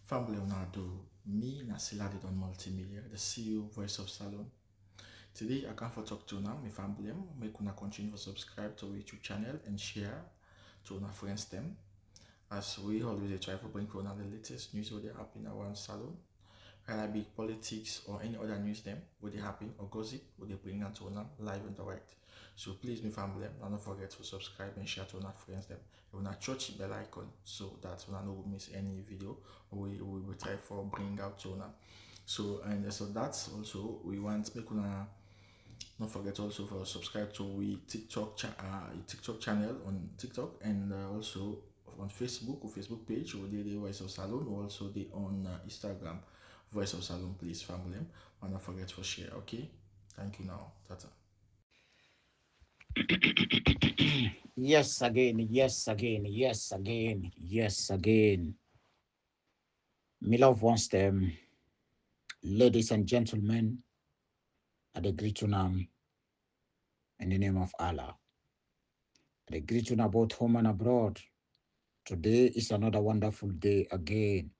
Family Leonardo, me Nasila on Multimedia, the CEO Voice of Salon. Today I come for talk to now, my family, make una continue to subscribe to our YouTube channel and share to our friends them. As we always try to bring on the latest news what they happen around Salon, whether it be politics or any other news them, what they happen or gossip, what they bring out to them live and direct. So please, my family, don't forget to subscribe and share to our friends them. You wanna touch the bell icon so that you don't miss any video we will try for bring out to them. So and so that's also we want make una don't forget also for subscribe to we TikTok channel on TikTok and also on Facebook or Facebook page or the Voice of Salon or also the on Instagram Voice of Salon, please family. And don't forget to share. Okay, thank you now. Tata. Yes, again, yes, again, yes, again, yes, again. Me love wants them, ladies and gentlemen, I greet you now in the name of Allah. I greet you now both home and abroad. Today is another wonderful day again.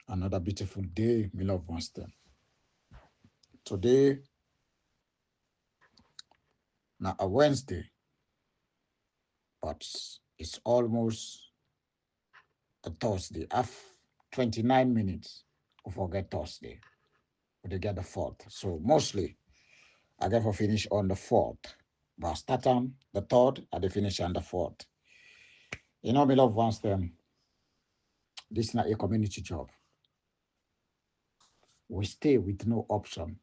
Another beautiful day, me love wants them. Today, now a Wednesday, but it's almost a Thursday. 29 minutes to forget Thursday. We get the fourth. So mostly I get for finish on the fourth. But start on the third and the finish on the fourth. You know, me love wants them. This is not a community job. We stay with no option,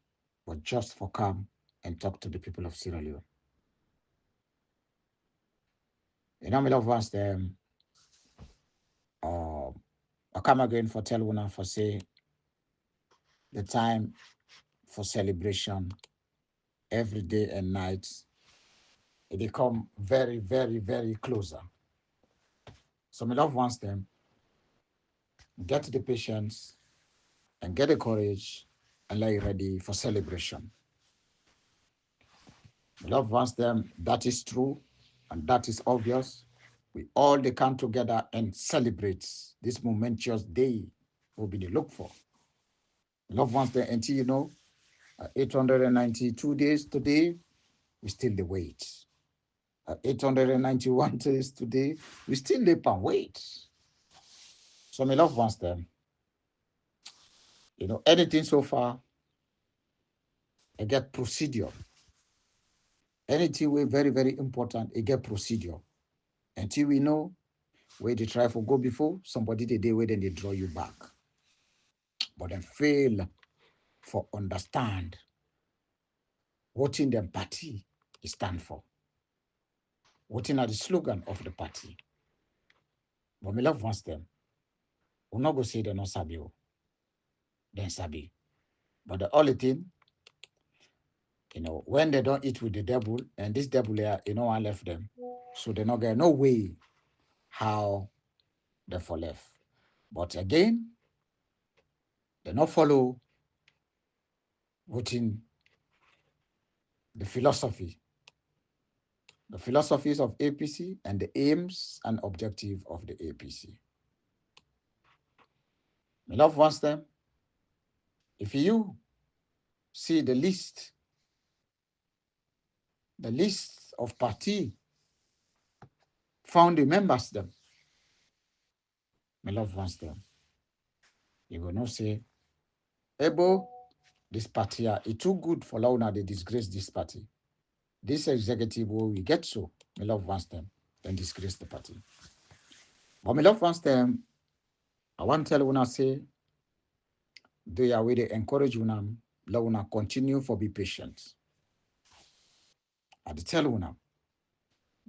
but just for come and talk to the people of Sierra Leone. You know, me love wants them. Uh, I come again for tell one for say the time for celebration every day and night. It become very, very, very closer. So my love wants them get the patience and get the courage and lay ready for celebration. My love wants them that is true and that is obvious. We all they come together and celebrate this momentous day will be the look for. My love wants them until 892 days today, we still the wait. 891 days today, we still live and wait. So my love wants them. Anything so far, I get procedure. Anything we very, very important, it get procedure. Until we know where they try for go before, somebody the day where then they draw you back. But then fail for understand what in the party is stand for. What in are the slogan of the party. But me love wants them. We not go say they no sabi, then sabi. But the only thing, when they don't eat with the devil, and this devil here, I left them. So they not get no way how they for left. But again, they not follow within the philosophies of APC and the aims and objective of the APC. My love wants them. If you see the list of party founding members them, my love wants them. You will not say, Ebo, this party is too good for Launa, they disgrace this party. This executive will we get so, my love wants them, then disgrace the party. But my love wants them, I want to tell Una say, they are really encourage Una, Launa continue for be patient. I tell Una,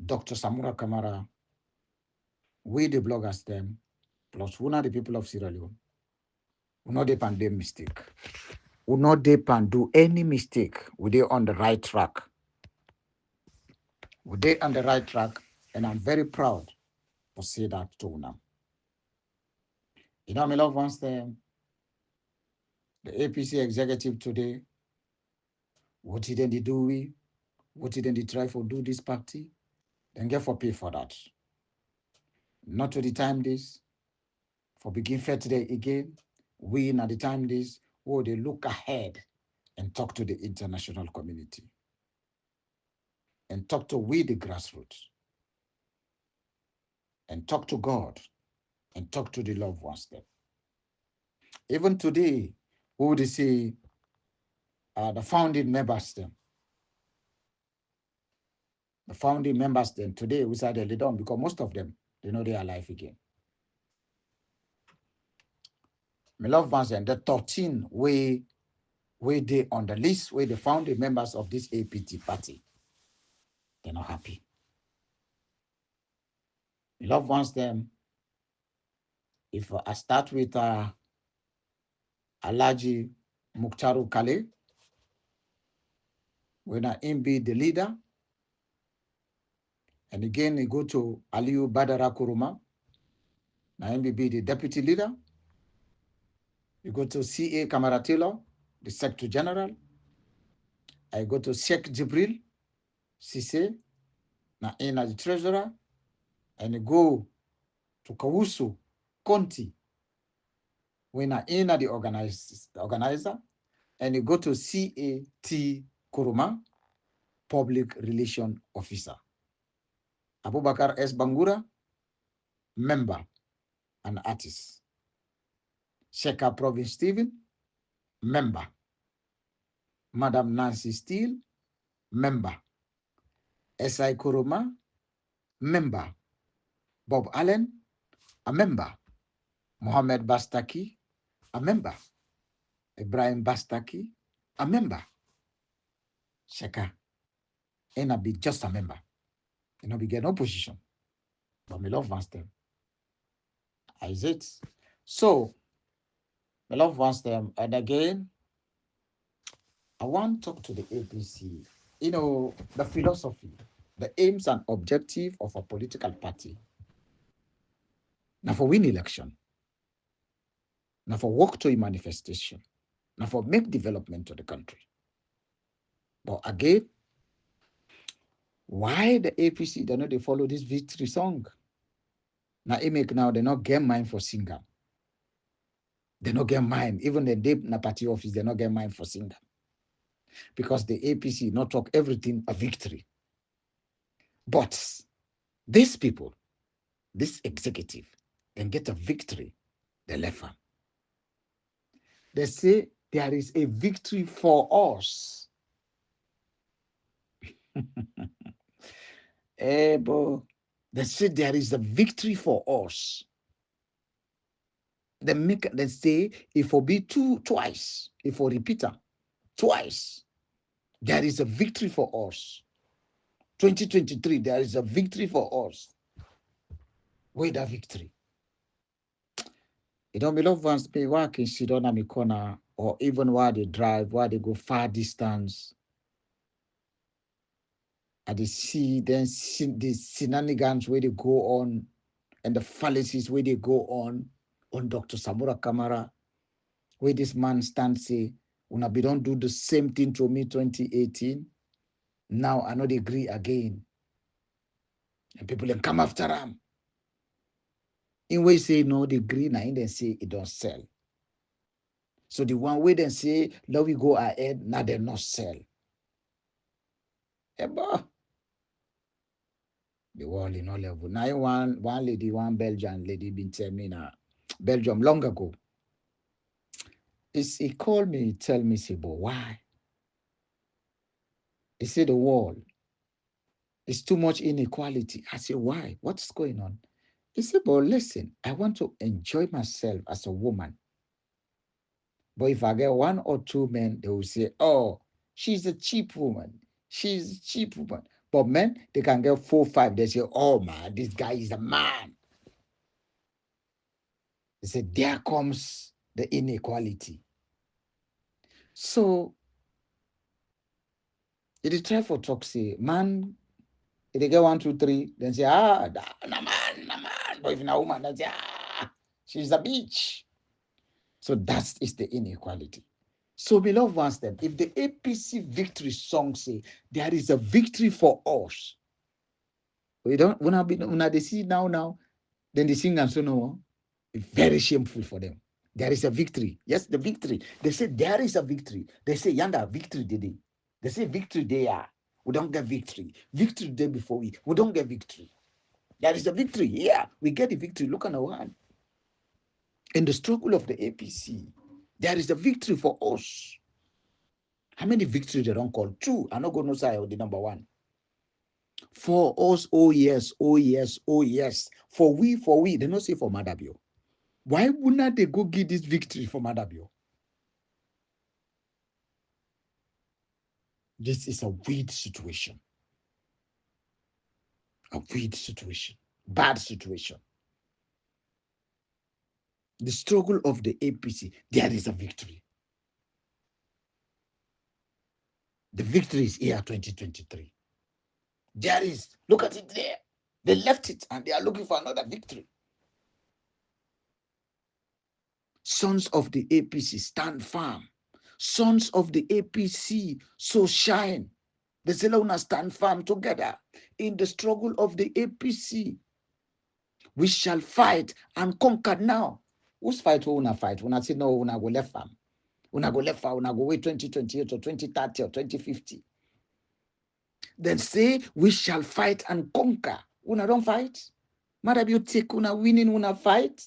Dr. Samura Kamara, we the bloggers them, plus Una the people of Sierra Leone, we not depend them mistake. We not depend do any mistake. We they on the right track. We they on the right track, and I'm very proud to say that to Una. My love wants them, the APC executive today, what did they do we? What did they try for do this party? Then get for pay for that. Not to the time this, For begin fair today again, we at the time this, oh, they look ahead and talk to the international community and talk to we the grassroots and talk to God and talk to the loved ones there. Even today, we would see the founding members then. The founding members then today we said they don't because most of them they know they are alive again. My loved ones and the 13 we they on the list where the founding members of this APT party. They're not happy. My loved ones them. If I start with Alaji Mukhtaru Kale, when I be the leader, and again I go to Aliyu Badara Kuruma, now be the deputy leader. You go to CA Kamaratilo, the Secretary General. I go to Sheikh Jibril Sise, na the treasurer, and I go to Kawusu Conti, when I the organizer, and you go to CAT Kuruma, public relation officer. Abubakar S. Bangura, member and artist. Sheka Province Stephen, member. Madam Nancy Steele, member. S.I. Kuruma, member. Bob Allen, a member. Mohamed Bastaki, a member. Ibrahim Bastaki, a member. Sheka, and I be just a member. And I be get no position. But me love wants them. Is it? So, me love wants them. And again, I want to talk to the APC. You know, the philosophy, the aims and objective of a political party. Now for win election. Now for work to a manifestation. Now for make development to the country. But again, why the APC they know they follow this victory song? Now they make now they not get mine for singer. They not get mine. Even the day na party office, they not get mine for singer. Because the APC not talk everything a victory. But these people, this executive, can get a victory, they left them. They say there is a victory for us. They say there is a victory for us. They say if we be twice, if we repeat it twice, there is a victory for us. 2023, there is a victory for us. Where that victory? You don't belong once me work in Sidona Mikona, or even while they drive, while they go far distance. And they see then the shenanigans where they go on and the fallacies where they go on Dr. Samura Kamara, where this man stands say, we don't do the same thing to me 2018. Now I know they agree again. And people then come after him. In way say no, they agree, now in then say it don't sell. So the one way then say, let we go ahead, now they not sell. Eba. The world in all level. Now one lady, one Belgian lady been telling me now, Belgium long ago. He called me, tell me, say, but why? He said the world is too much inequality. I said, why? What's going on? He said, but listen, I want to enjoy myself as a woman. But if I get one or two men, they will say, oh, she's a cheap woman. She's a cheap woman. But men, they can get 4, 5. They say, oh man, this guy is a man. They say, there comes the inequality. So, it is try for talk, say, man, if they get 1, 2, 3, then say, na man. But if na woman, then say, she's a bitch. So that is the inequality. So beloved ones then, if the APC victory song say, there is a victory for us, we don't, when they see now, then they sing and so no. Very shameful for them. There is a victory. Yes, the victory. They say there is a victory. They say, Yanda, victory today. They say victory there. We don't get victory. Victory day before we don't get victory. There is a victory. Yeah, we get the victory. Look at our hand. In the struggle of the APC, there is a victory for us. How many victories they don't call? Two. I'm not going to say the number one. For us, oh yes, oh yes, oh yes. For we. They don't say for Mada Bio. Why wouldn't they go get this victory for Mada Bio? This is a weird situation. A weird situation. Bad situation. The struggle of the APC, there is a victory. The victory is here 2023. There is, look at it there. They left it and they are looking for another victory. Sons of the APC, stand firm. Sons of the APC, so shine. The Zelona stand firm together in the struggle of the APC. We shall fight and conquer now. Who's fight? Who wanna fight? When I say no, when I go left farm. When I go left farm, when I go wait 2028 or 2030 or 2050. Then say, we shall fight and conquer. Una don't fight. Mada Bio take una winning, una fight.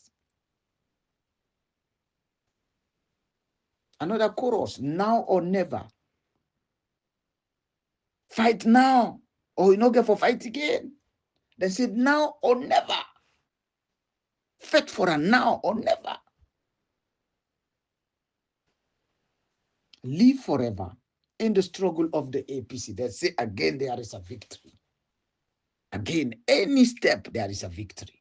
Another chorus, now or never. Fight now, or you not get for fight again. They said now or never. Fight for a now or never. Live forever in the struggle of the APC. They say again there is a victory. Again, any step there is a victory.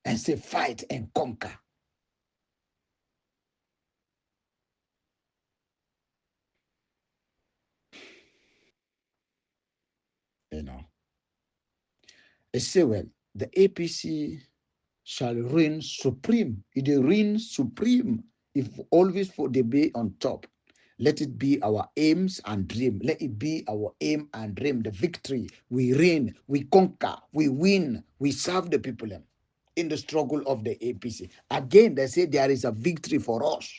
And say fight and conquer. You know. They say, well, the APC shall reign supreme. It will reign supreme if always for the be on top. Let it be our aims and dream. Let it be our aim and dream. The victory. We reign, we conquer, we win, we serve the people in the struggle of the APC. Again, they say there is a victory for us.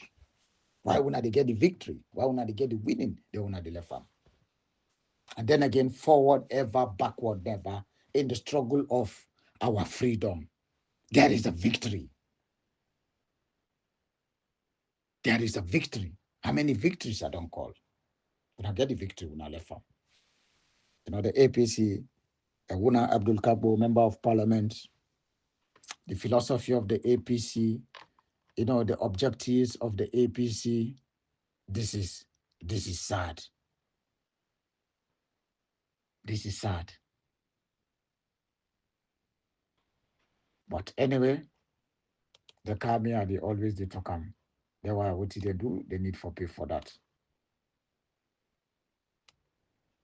Why would not they get the victory? Why would not they get the winning? They will not the left arm. And then again, forward ever, backward never, in the struggle of our freedom. There is a victory. There is a victory. How many victories I don't call? When I get the victory, when I left farm. You know, the APC, Wuna Abdul Kabo, member of parliament, the philosophy of the APC, you know, the objectives of the APC. This is sad. This is sad. But anyway, the Kamia, they always they talk them. That's why what they do, they need for pay for that.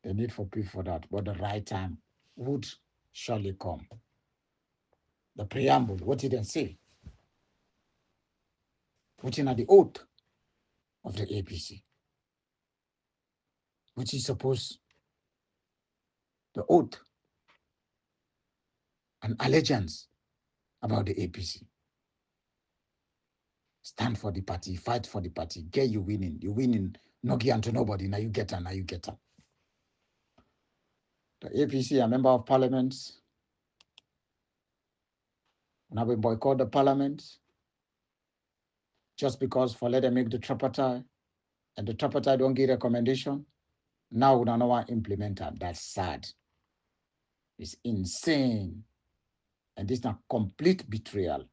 They need for pay for that. But the right time would surely come. The preamble, what did they say? Putting at the oath of the APC, which is supposed the oath and allegiance about the APC. Stand for the party, fight for the party, get you winning. You winning, no give to nobody. Now you get her, now you get her. The APC, a member of parliament, now we boycott the parliament just because for let them make the tripartite and the tripartite don't give recommendation. Now we don't know how to implement that. That's sad. It's insane. And this is a complete betrayal.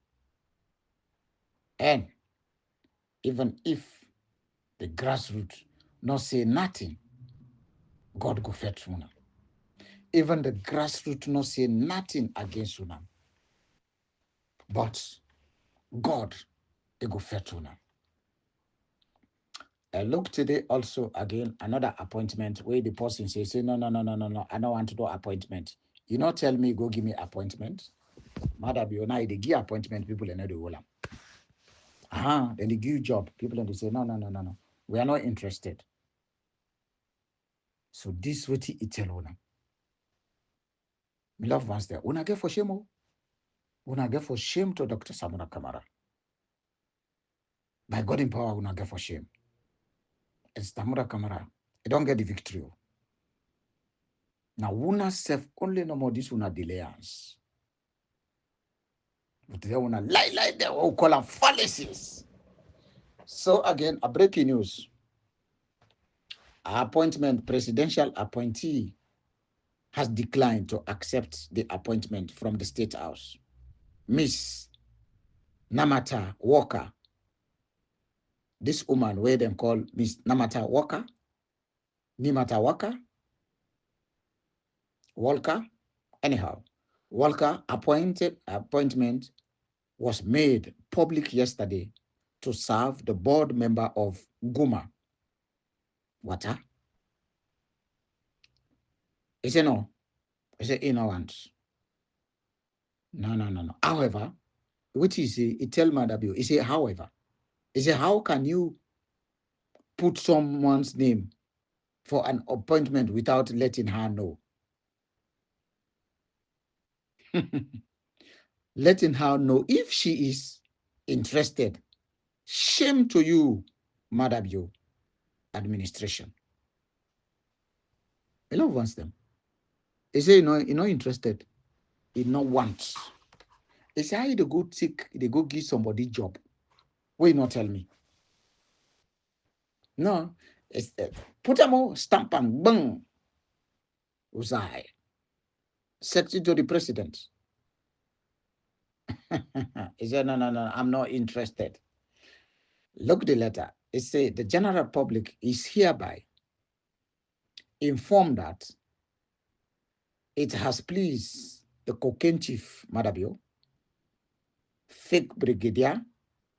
And even if the grassroots not say nothing, God go fetch una. Even the grassroots not say nothing against una. But God, they go fetch una. I look today also again, another appointment where the person says, no, I don't want to do appointment. You not tell me, go give me appointment. Mada Bio, now they give appointment, people and they will. Then they give you job, people and they say, no. We are not interested. So this what it tell una. My loved ones there. Una get for shame. Una get for shame to Dr. Samura Kamara. By God in power, una get for shame. It's Samura Kamara. I don't get the victory. Now, una self only no more this una delayance. But they wanna lie, they will call them fallacies. So again, a breaking news. Appointment, presidential appointee has declined to accept the appointment from the State House. Miss Namata Walker, this woman, where them call Miss Namata Walker, Nimata Walker, anyhow, Walker appointment was made public yesterday to serve the board member of Guma. Water. Is it no? Is it ignorance? No. However, which is it tell Mada Bio, is it however? Is it how can you put someone's name for an appointment without letting her know? Letting her know if she is interested. Shame to you, Mada Bio administration. I love wants them. They say you're not interested. You not want. They say how you go take, they go give somebody job. Will you not tell me? No, it's put them all stamp and bang. Uzai. Secretary to the president. He said, no, I'm not interested. Look the letter. It says the general public is hereby informed that it has pleased the cocaine chief, Mada Bio, fake brigadier,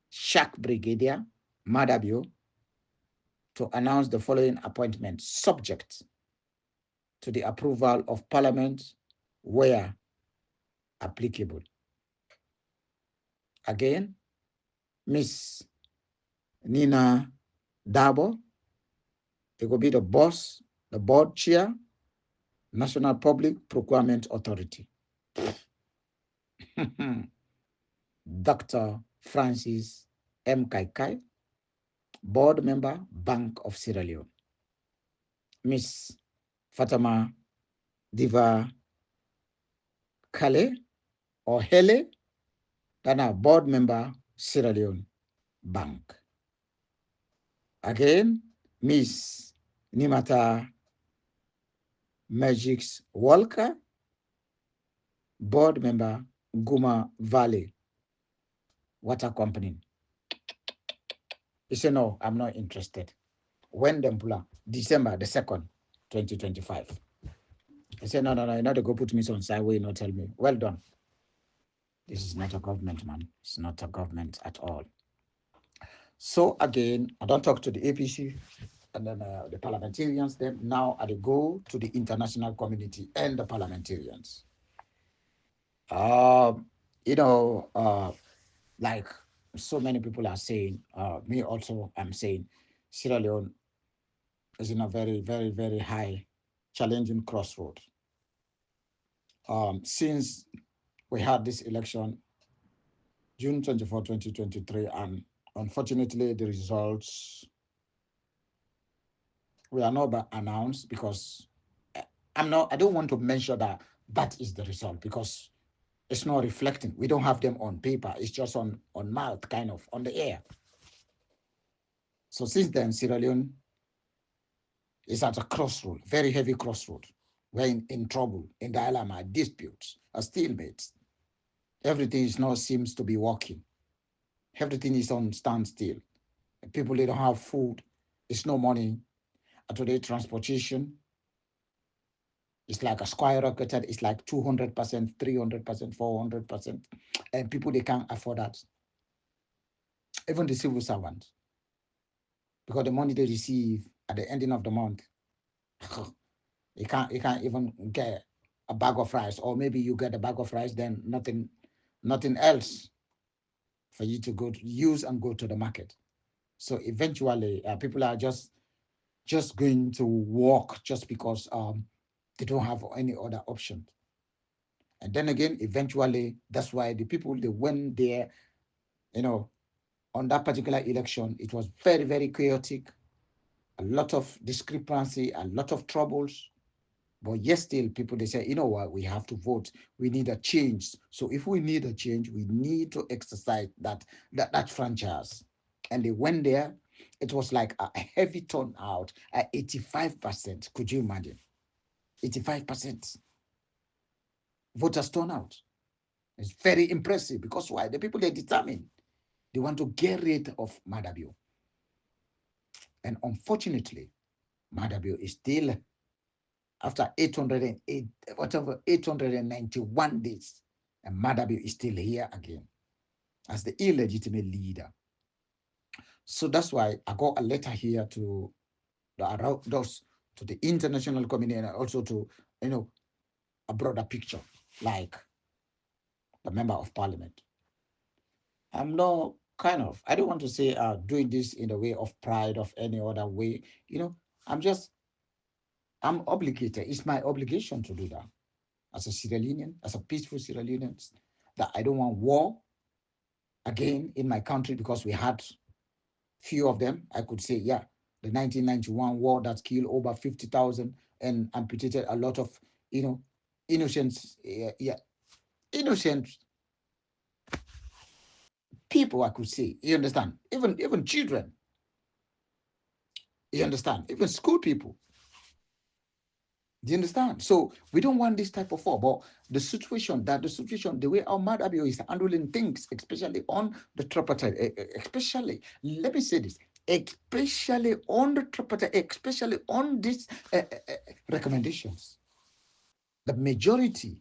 shark brigadier, Mada Bio, to announce the following appointment subject to the approval of Parliament where applicable. Again, Miss Nina Dabo, it will be the boss, the board chair, National Public Procurement Authority. Dr. Francis M. Kaikai, board member, Bank of Sierra Leone. Miss Fatama Diva Kale or Hele, Dana, board member, Sierra Leone Bank. Again, Miss Nimata Magix Walker, board member, Guma Valley Water Company. He said, no, I'm not interested. When them pull December the 2nd, 2025. He said, no, you know to go put me on sideway, not tell me. Well done. This is not a government, man. It's not a government at all. So again, I don't talk to the APC and then the parliamentarians. Then now I go to the international community and the parliamentarians. Like so many people are saying, me also, I'm saying, Sierra Leone is in a very, very, very high, challenging crossroad. Since we had this election, June 24, 2023, and unfortunately, the results we are not announced because I don't want to mention that is the result because it's not reflecting. We don't have them on paper. It's just on mouth, kind of, on the air. So since then, Sierra Leone is at a crossroad, very heavy crossroad. We're in trouble, in dilemma, disputes, a stalemates. Everything is now seems to be working. Everything is on standstill. People, they don't have food. It's no money. Today, transportation, it's like a skyrocketed. It's like 200%, 300%, 400%. And people, they can't afford that. Even the civil servants. Because the money they receive at the ending of the month, you can't even get a bag of rice. Or maybe you get a bag of rice, then nothing else for you to go to use and go to the market. So eventually, people are just going to walk just because they don't have any other option. And then again, eventually, that's why the people, they went there, on that particular election, it was very, very chaotic, a lot of discrepancy, a lot of troubles. But yet still, people, they say, you know what, we have to vote. We need a change. So if we need a change, we need to exercise that franchise. And they went there. It was like a heavy turnout at 85%. Could you imagine? 85% voters turnout. It's very impressive because why? The people, they're determined. They want to get rid of Mada Bio. And unfortunately, Mada Bio is still, after 891 days, and Mada Bio is still here again as the illegitimate leader. So that's why I got a letter here to the international community, and also to, a broader picture, like the member of parliament. I'm not I don't want to say doing this in a way of pride of any other way. I'm obligated. It's my obligation to do that as a Sierra Leonean, as a peaceful Sierra Leonean, that I don't want war again in my country, because we had few of them. I could say, yeah, the 1991 war that killed over 50,000 and amputated a lot of, innocent, innocent people, I could say. You understand? Even children. You understand? Even school people. Do you understand? So we don't want this type of war. But the situation, the way our Mada Bio is handling things, especially on the tripartite, especially, let me say this, especially on the tripartite, especially on these recommendations. The majority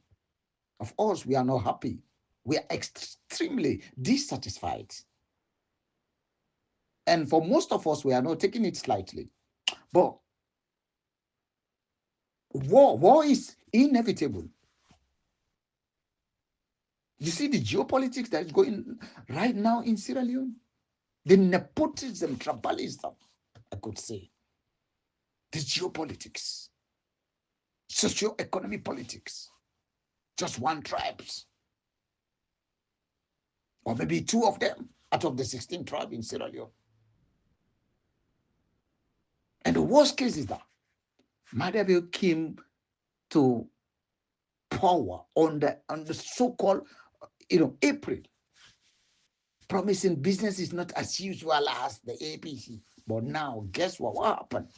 of us, we are not happy. We are extremely dissatisfied. And for most of us, we are not taking it slightly. But war is inevitable. You see the geopolitics that is going right now in Sierra Leone? The nepotism, tribalism, I could say. The geopolitics, socioeconomic politics. Just one tribes. Or maybe two of them out of the 16 tribes in Sierra Leone. And the worst case is that Mada Bio came to power on the so-called, April, promising business is not as usual as the APC. But now, guess what happened?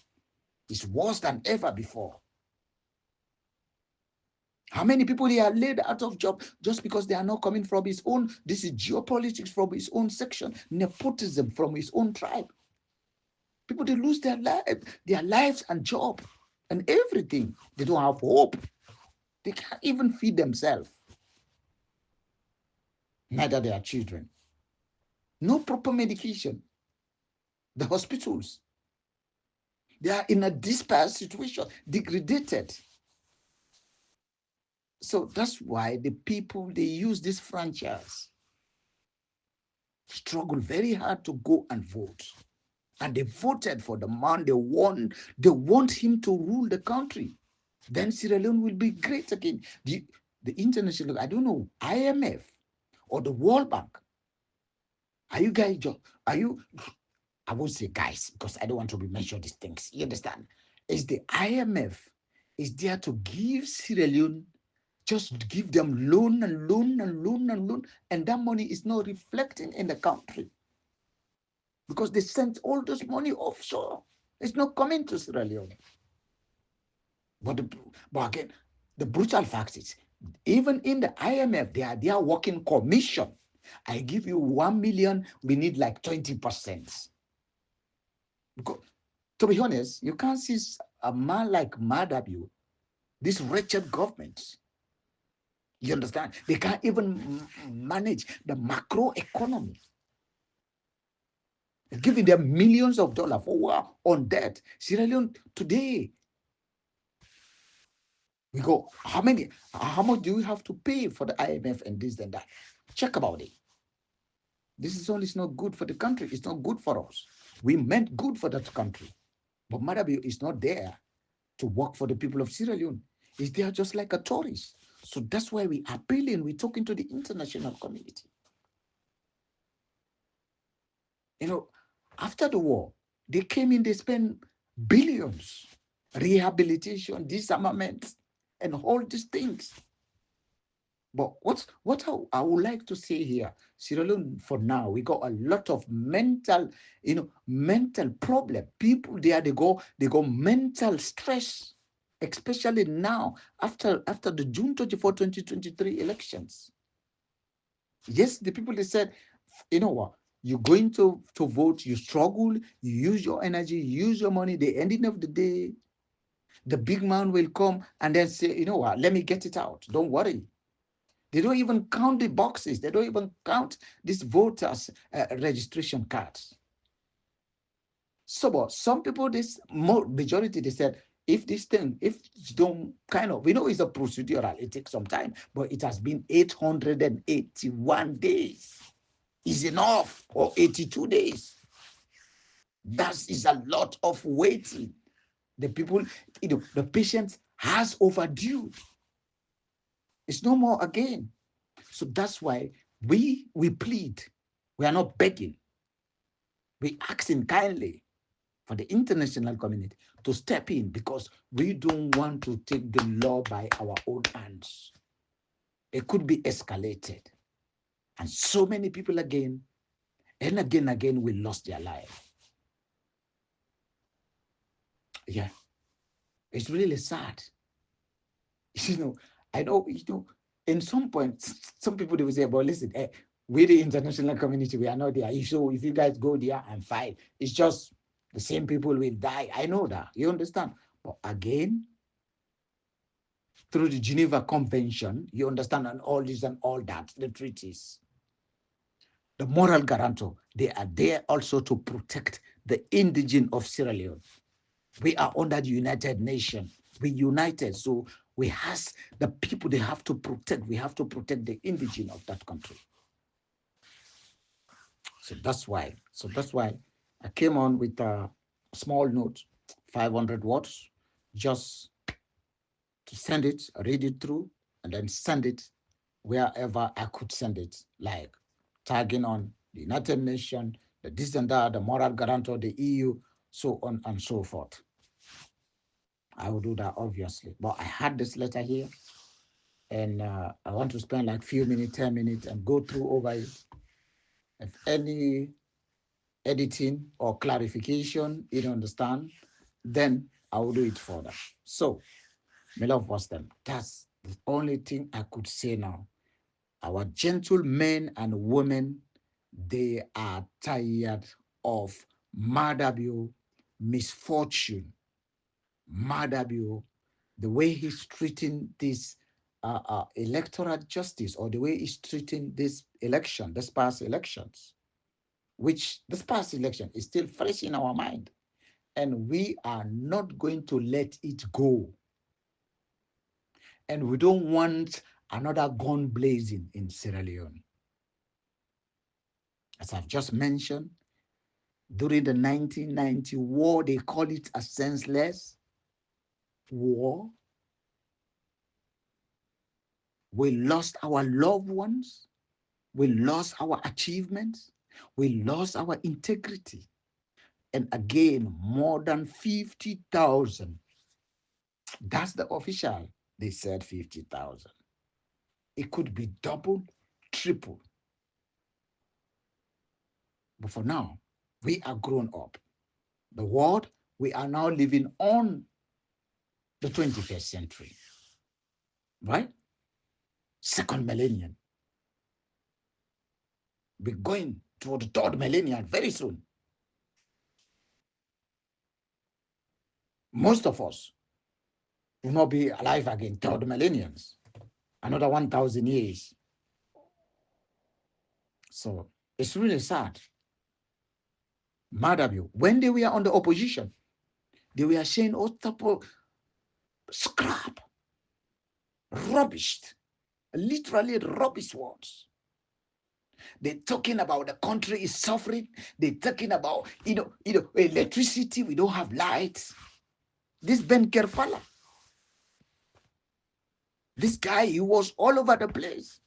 It's worse than ever before. How many people he are laid out of job just because they are not coming from his own? This is geopolitics from his own section, nepotism from his own tribe. People, they lose their lives and job and everything. They don't have hope. They can't even feed themselves. Neither their children. No proper medication. The hospitals, they are in a despair situation, degraded. So that's why the people, they use this franchise, struggle very hard to go and vote. And they voted for the man they want him to rule the country. Then Sierra Leone will be great again. The international, I don't know, IMF or the World Bank. I won't say guys, because I don't want to be mentioned these things. You understand? Is the IMF is there to give Sierra Leone, just give them loan and loan and loan and loan, and that money is not reflecting in the country. Because they sent all this money offshore. It's not coming to Sierra Leone. But again, the brutal fact is, even in the IMF, they are working commission. I give you 1 million, we need like 20%. Because, to be honest, you can't see a man like Mada Bio, this wretched government. You understand? They can't even manage the macro economy. Giving them millions of dollars for war on debt. Sierra Leone today, we go, how much do we have to pay for the IMF and this and that? Check about it. This is only not good for the country. It's not good for us. We meant good for that country. But Mada Bio is not there to work for the people of Sierra Leone. He's there just like a tourist So that's why we're appealing, we're talking to the international community. You know, after the war, they came in, they spent billions, rehabilitation, disarmament, and all these things. But what I would like to say here, Sierra Leone, for now, we got a lot of mental, mental problem. People there, they go mental stress, especially now after the June 24, 2023 elections. Yes, the people, they said, you know what, you're going to vote, you struggle, you use your energy, you use your money. The ending of the day, the big man will come and then say, you know what, let me get it out. Don't worry. They don't even count the boxes. They don't even count these voters' registration cards. So, but some people, this majority, they said, if this thing, if you don't we know it's a procedural, it takes some time, but it has been 881 days. Is enough, or 82 days. That is a lot of waiting. The people, the patient has overdue. It's no more again. So that's why we plead. We are not begging. We asking kindly for the international community to step in, because we don't want to take the law by our own hands. It could be escalated. And so many people again will lost their life. Yeah. It's really sad. I know, in some point, some people, they will say, but listen, we the international community, we are not there. So if you guys go there, I'm fine. It's just the same people will die. I know that. You understand? But again, through the Geneva Convention, you understand, and all this and all that, the treaties, the moral guarantor, they are there also to protect the indigene of Sierra Leone. We are under the United Nations. We united, so we have the people, they have to protect. We have to protect the indigene of that country. So that's why. I came on with a small note, 500 words, just to send it, read it through, and then send it wherever I could send it, like tagging on the United Nations, the this and that, the moral guarantor, the EU, so on and so forth. I will do that, obviously. But I had this letter here, and I want to spend like few minutes, 10 minutes, and go through over it. If any editing or clarification, you don't understand, then I will do it further. So, my love was them. That's the only thing I could say now. Our gentlemen and women, they are tired of Mada Bio misfortune. Mada Bio, the way he's treating this electoral justice, or the way he's treating this election, this past elections, which this past election is still fresh in our mind. And we are not going to let it go. And we don't want another gun blazing in Sierra Leone. As I've just mentioned, during the 1990 war, they call it a senseless war. We lost our loved ones. We lost our achievements. We lost our integrity. And again, more than 50,000. That's the official. They said 50,000. It could be double, triple. But for now, we are grown up. The world, we are now living on the 21st century, right? Second millennium. We're going toward the third millennium very soon. Most of us will not be alive again, third millenniums, another 1,000 years. So it's really sad. Mada Bio, when they were on the opposition, they were saying all type of scrap, rubbish, literally rubbish words. They're talking about the country is suffering. They're talking about, electricity. We don't have lights. This Ben Kerfala. This guy, he was all over the place.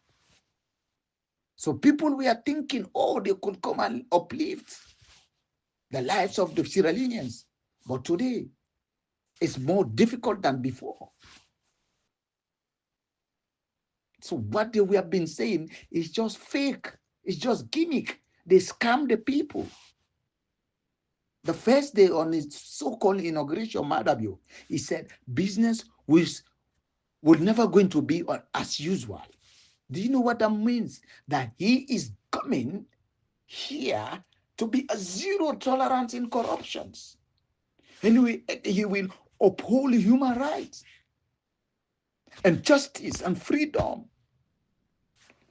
So people were thinking, oh, they could come and uplift the lives of the Sierra Leoneans. But today, it's more difficult than before. So what we have been saying is just fake. It's just gimmick. They scam the people. The first day on his so-called inauguration, Mada Bio, he said business was never going to be as usual. Do you know what that means? That he is coming here to be a zero tolerance in corruptions. And he will uphold human rights and justice and freedom.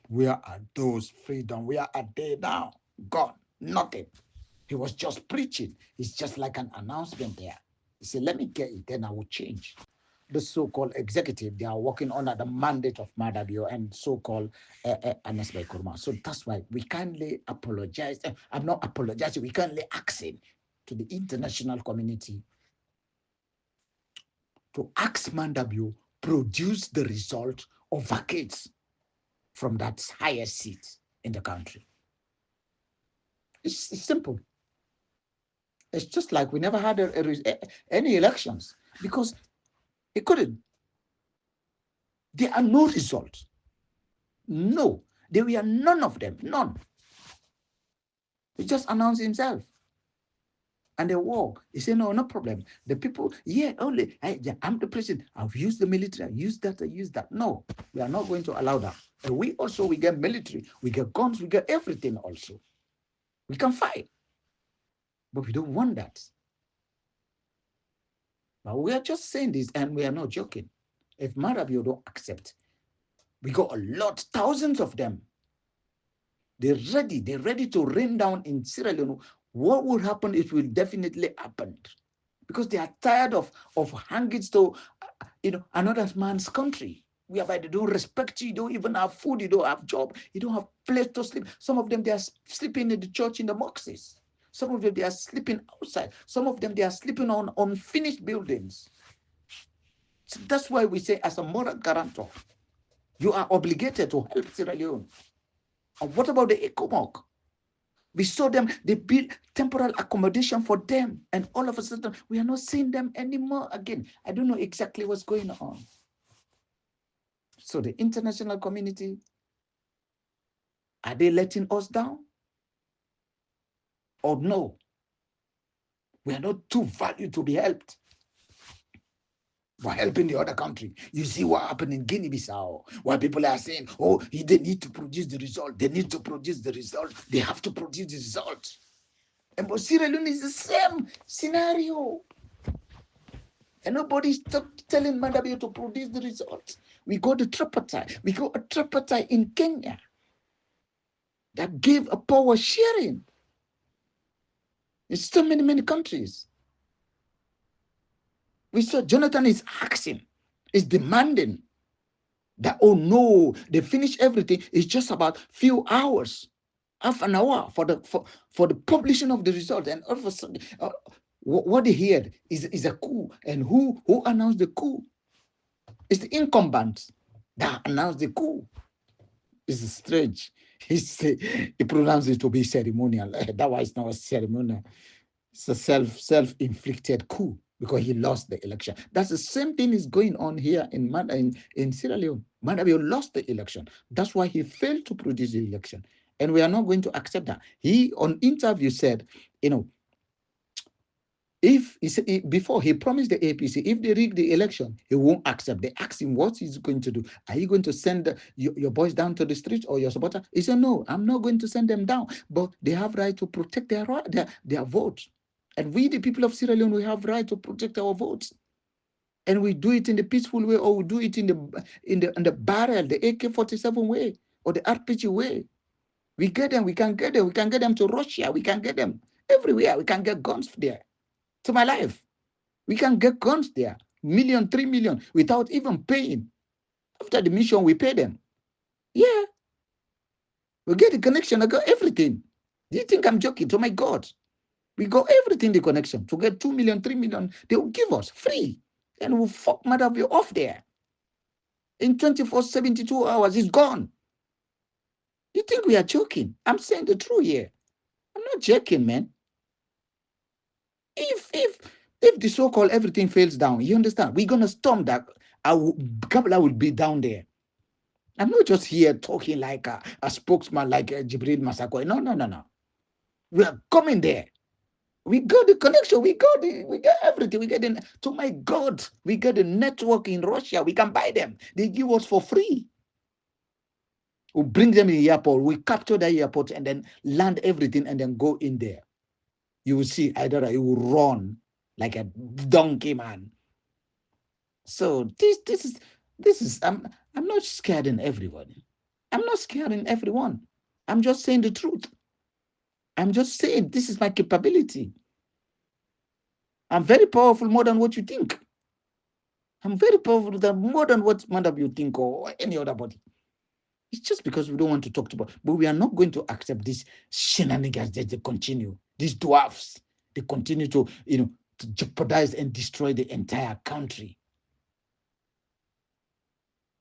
Where are those freedom? Where are they now? Gone. Nothing. He was just preaching. It's just like an announcement there. He said, let me get it, then I will change. The so-called executive, they are working under the mandate of Mada Bio and so-called Ernest Bai Koroma. So that's why we kindly apologize. I'm not apologizing. We kindly asking to the international community to ask Mada Bio produce the result of vacates from that highest seat in the country. It's simple. It's just like we never had any elections because it couldn't. There are no results. No, there were none of them, none. He just announced himself. And the war, he said, no, no problem. The people, only, I'm the president. I've used the military, I use that. No, we are not going to allow that. And we get military, we get guns, we get everything also. We can fight. But we don't want that. But we are just saying this and we are not joking. If Mada Bio don't accept, we got a lot, thousands of them. They're ready to rain down in Sierra Leone. What would happen? It will definitely happen. Because they are tired of hanging to another man's country. Whereby they don't respect you, you don't even have food, you don't have job, you don't have place to sleep. Some of them, they are sleeping in the church in the mosques. Some of them, they are sleeping outside. Some of them, they are sleeping on unfinished buildings. So that's why we say, as a moral guarantor, you are obligated to help Sierra Leone. And what about the ECOMOG? We saw them, they built temporal accommodation for them. And all of a sudden, we are not seeing them anymore again. I don't know exactly what's going on. So the international community, are they letting us down? Or no? We are not too valued to be helped. We're helping the other country. You see what happened in Guinea-Bissau, where people are saying, oh, they need to produce the result. They need to produce the result. They have to produce the result. And but Sierra Leone is the same scenario. And nobody's telling Mada Bio to produce the result. We got a tripartite. We got a tripartite in Kenya that gave a power sharing. In so many countries. We saw Jonathan is asking, is demanding that, oh no, they finish everything. It's just about few hours, half an hour for the publishing of the result. And all of a sudden, what they heard is a coup. And who announced the coup? It's the incumbent that announced the coup. It's strange. He pronounced it to be ceremonial. That was not a ceremonial. It's a self-inflicted coup because he lost the election. That's the same thing is going on here in Sierra Leone. Mada Bio lost the election. That's why he failed to produce the election. And we are not going to accept that. He, on interview, said, if he said, before he promised the APC, if they rig the election, he won't accept. They asked him what he's going to do. Are you going to send your boys down to the street or your supporter? He said, no, I'm not going to send them down, but they have right to protect their vote. And we, the people of Sierra Leone, we have right to protect our votes. And we do it in the peaceful way, or we do it in the barrel, the AK-47 way, or the RPG way. We get them, we can get them. We can get them to Russia. We can get them everywhere. We can get guns there. To my life. We can get guns there. 1 million, 3 million, without even paying. After the mission, we pay them. Yeah. We get the connection. I got everything. Do you think I'm joking? Oh my God. We got everything, the connection. To get 2 million, 3 million, they will give us free. And we'll fuck Mada Bio off there. In 72 hours, it's gone. You think we are joking? I'm saying the truth here. I'm not joking, man. If the so-called everything fails down, you understand? We're gonna storm that. Kabbalah will be down there. I'm not just here talking like a spokesman like Jibril Masako. No. We are coming there. We got the connection. We got everything. We get the, to my God, we get the network in Russia. We can buy them. They give us for free. We bring them in the airport. We capture the airport and then land everything and then go in there. You will see either it will run like a donkey, man. So this is I'm not scaring everybody. I'm not scaring everyone. I'm just saying the truth. I'm just saying this is my capability. I'm very powerful more than what you think. I'm very powerful more than what Mada Bio think or any other body. It's just because we don't want to talk about, but we are not going to accept these shenanigans that they continue. These dwarfs, they continue to, to jeopardize and destroy the entire country.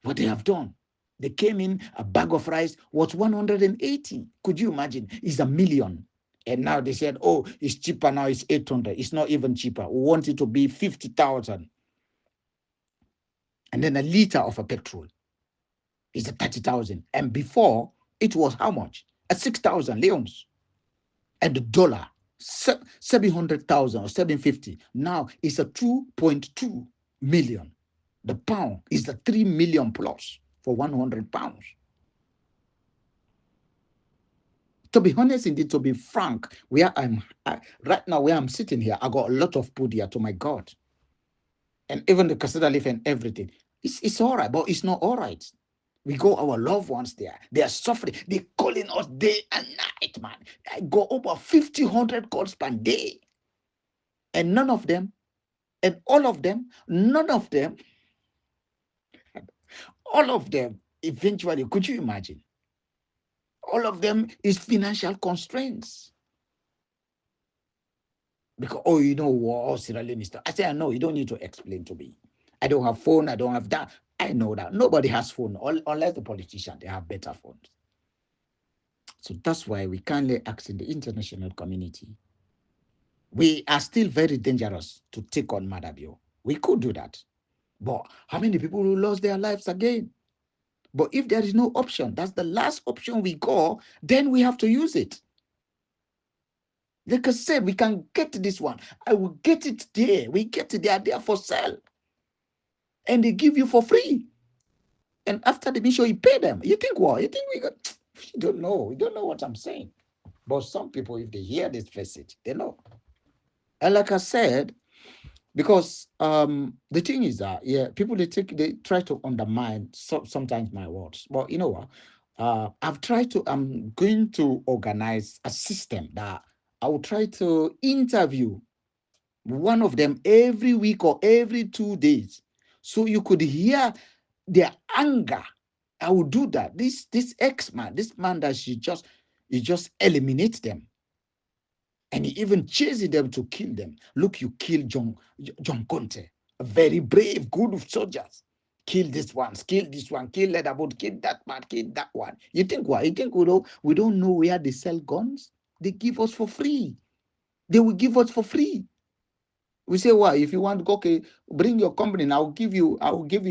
What they have done. They came in, a bag of rice was 180. Could you imagine? It's $1 million. And now they said, oh, it's cheaper now, it's 800. It's not even cheaper. We want it to be 50,000. And then a liter of a petrol is 30,000. And before, it was how much? 6,000 leons. And the dollar, 700,000 or 750. Now it's a 2.2 million. The pound is the 3 million plus for 100 pounds. To be honest, indeed, to be frank, right now where I'm sitting here, I got a lot of food here, to my God. And even the casada leaf and everything. It's all right, but it's not all right. We got our loved ones there. They are suffering. They're calling us day and night, man. I go over 1,500 calls per day. And none of them, and all of them, none of them, all of them, eventually, could you imagine? All of them is financial constraints. Because, Sierra Leoneans. I say, I know, you don't need to explain to me. I don't have phone, I don't have that. I know that. Nobody has phone, unless the politician, they have better phones. So that's why we kindly ask in the international community. We are still very dangerous to take on Mada Bio. We could do that. But how many people will lose their lives again? But if there is no option, that's the last option we go, then we have to use it. Like I said, we can get this one. I will get it there. We get it. They are there for sale. And they give you for free. And after the mission, you pay them. You think what? You think we got... You don't know. You don't know what I'm saying. But some people, if they hear this message, they know. And like I said, because the thing is that, people, they try to undermine sometimes my words. But you know what? I'm going to organize a system that I will try to interview one of them every week or every 2 days, so you could hear their anger. I will do that. This ex-man, this man that he just eliminates them. And he even chases them to kill them. Look, you kill John Conte, a very brave, good soldiers. Kill this one, kill this one, kill Leatherboot, kill that man, kill that one. You think what? You think we don't know where they sell guns? They give us for free. They will give us for free. We say, well, if you want, okay, bring your company and I will give you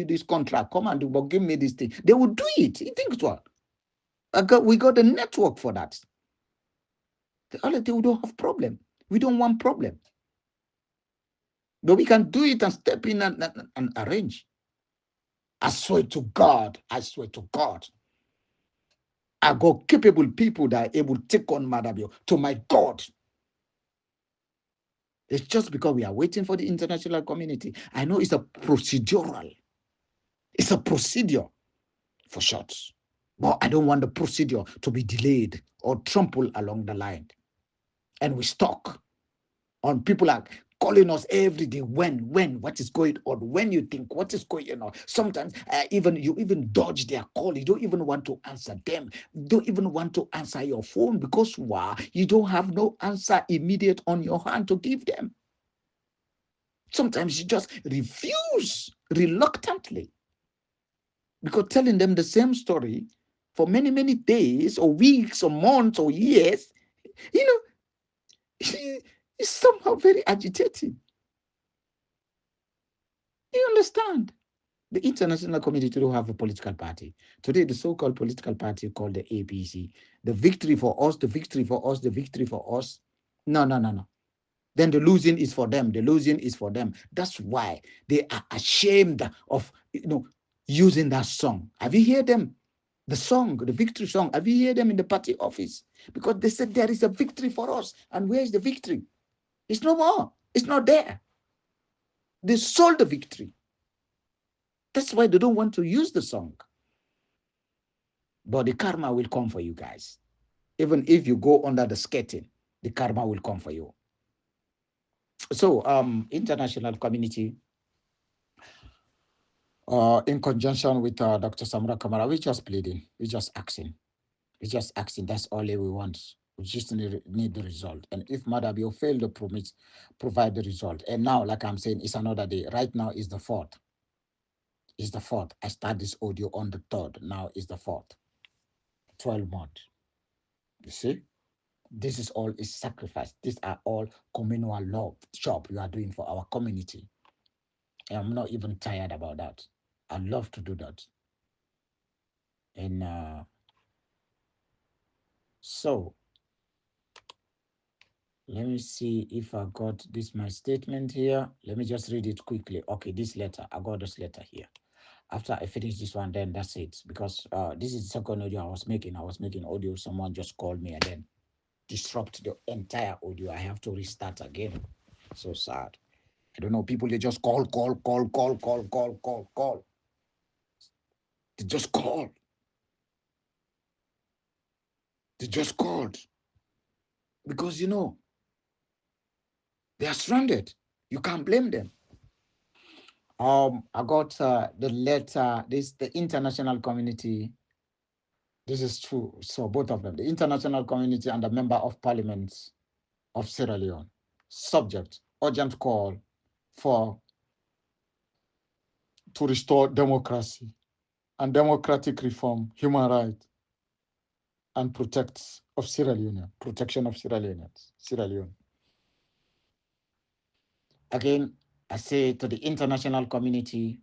this contract. Come and do, but give me this thing. They will do it. You think what? We got a network for that. The other thing, we don't have problem. We don't want problem. But we can do it and step in and arrange. I swear to God, I got capable people that are able to take on Mada Bio. To my God. It's just because we are waiting for the international community. I know it's a procedural. It's a procedure for short. But I don't want the procedure to be delayed or trampled along the line. And we stuck on people like calling us every day. What is going on? When you think, what is going on? Sometimes you even dodge their call. You don't even want to answer them. You don't even want to answer your phone because why? You don't have no answer immediate on your hand to give them. Sometimes you just refuse reluctantly. Because telling them the same story for many, many days or weeks or months or years, you know, is somehow very agitating. You understand? The international community don't have a political party. Today, the so-called political party called the APC, the victory for us, the victory for us, the victory for us. No, no, no, no. Then the losing is for them. The losing is for them. That's why they are ashamed of, using that song. Have you heard them? The song, the victory song. Have you heard them in the party office? Because they said there is a victory for us. And where is the victory? It's no more. It's not there. They sold the victory. That's why they don't want to use the song. But the karma will come for you guys. Even if you go under the skating, the karma will come for you. So, international community, in conjunction with Dr. Samura Kamara, we just pleading, we just asking. That's all we want. We just need the result. And if Mada Bio failed to provide the result, and now, like I'm saying, it's another day. Right now is the 4th. It's the 4th. I start this audio on the 3rd. Now is the 4th. 12 months. You see? This is all is sacrifice. These are all communal love job you are doing for our community. And I'm not even tired about that. I love to do that. And so let me see if I got this, my statement here. Let me just read it quickly. Okay, this letter, I got this letter here. After I finish this one, then that's it. Because this is the second audio I was making. Audio. Someone just called me and then disrupt the entire audio. I have to restart again. So sad. I don't know. People, they just call. They just call. They just called. Because, they are stranded. You can't blame them. I got the letter, the international community. This is true. So both of them, the international community and the member of parliament of Sierra Leone. Subject, urgent call to restore democracy and democratic reform, human rights, and protection of Sierra Leoneans, Sierra Leone. Again, I say to the international community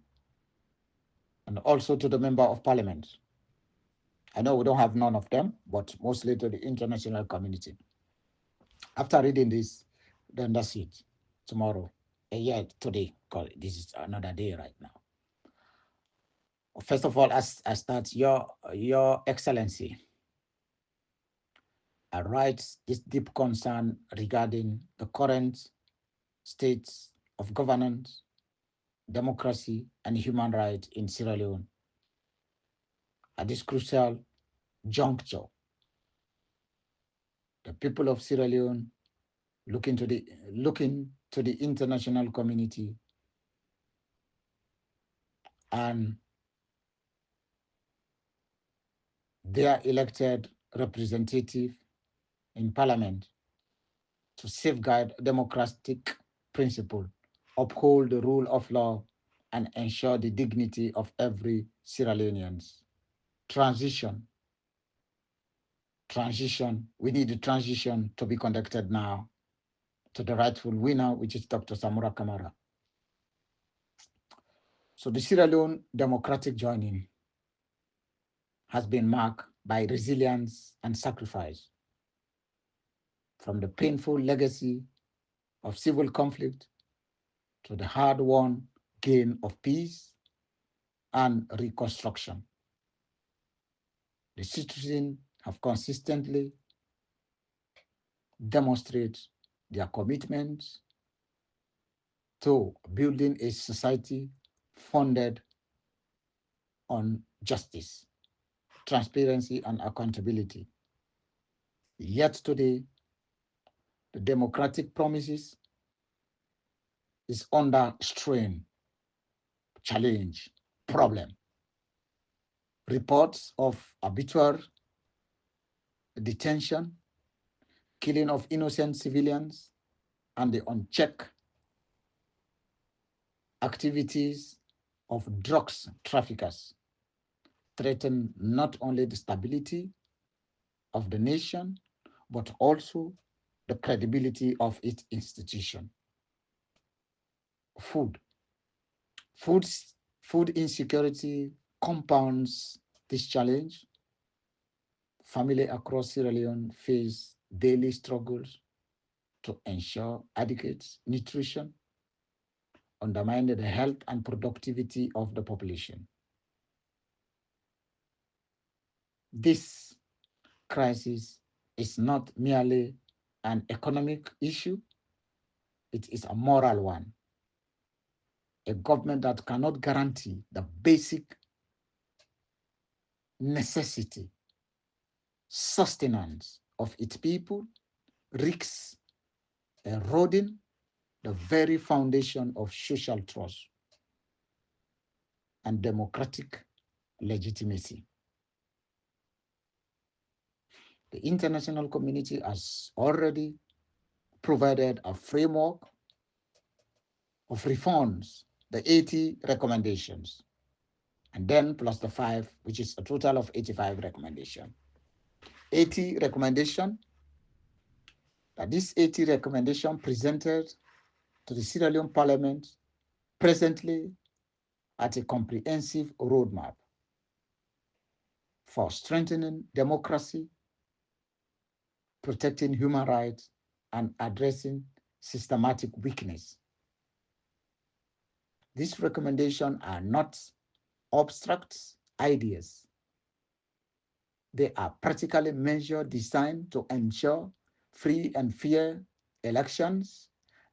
and also to the member of parliament. I know we don't have none of them, but mostly to the international community. After reading this, then that's it. Tomorrow, today, because this is another day right now. First of all, as I start, Your Excellency, I write this deep concern regarding the current state of governance, democracy, and human rights in Sierra Leone at this crucial juncture. The people of Sierra Leone looking to the international community and their elected representative in parliament to safeguard democratic principle, uphold the rule of law, and ensure the dignity of every Sierra Leoneans. Transition. We need the transition to be conducted now to the rightful winner, which is Dr. Samura Kamara. So the Sierra Leone democratic joining has been marked by resilience and sacrifice. From the painful legacy of civil conflict to the hard-won gain of peace and reconstruction. The citizens have consistently demonstrated their commitment to building a society founded on justice, transparency, and accountability. Yet today, the democratic promises is under strain, challenge, problem. Reports of arbitrary detention, killing of innocent civilians, and the unchecked activities of drugs traffickers threaten not only the stability of the nation, but also the credibility of its institution. Food. Food, food insecurity compounds this challenge. Families across Sierra Leone face daily struggles to ensure adequate nutrition, undermining the health and productivity of the population. This crisis is not merely an economic issue, it is a moral one. A government that cannot guarantee the basic necessity, sustenance of its people risks eroding the very foundation of social trust and democratic legitimacy. The international community has already provided a framework of reforms, the 80 recommendations, and then plus the 5, which is a total of 85 recommendations. 80 recommendations, that this 80 recommendation presented to the Sierra Leone Parliament presently at a comprehensive roadmap for strengthening democracy, protecting human rights, and addressing systematic weakness. These recommendations are not abstract ideas. They are practically measures designed to ensure free and fair elections,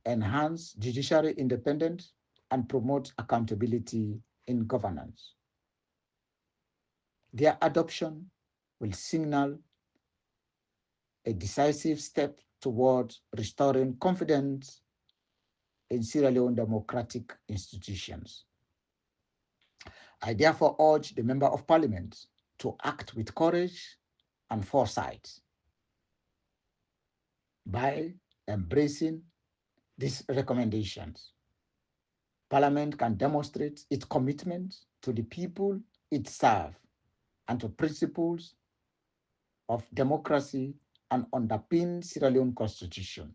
enhance judiciary independence, and promote accountability in governance. Their adoption will signal a decisive step toward restoring confidence in Sierra Leone democratic institutions. I therefore urge the Member of Parliament to act with courage and foresight by embracing these recommendations. Parliament can demonstrate its commitment to the people it serves and to principles of democracy and underpin Sierra Leone Constitution.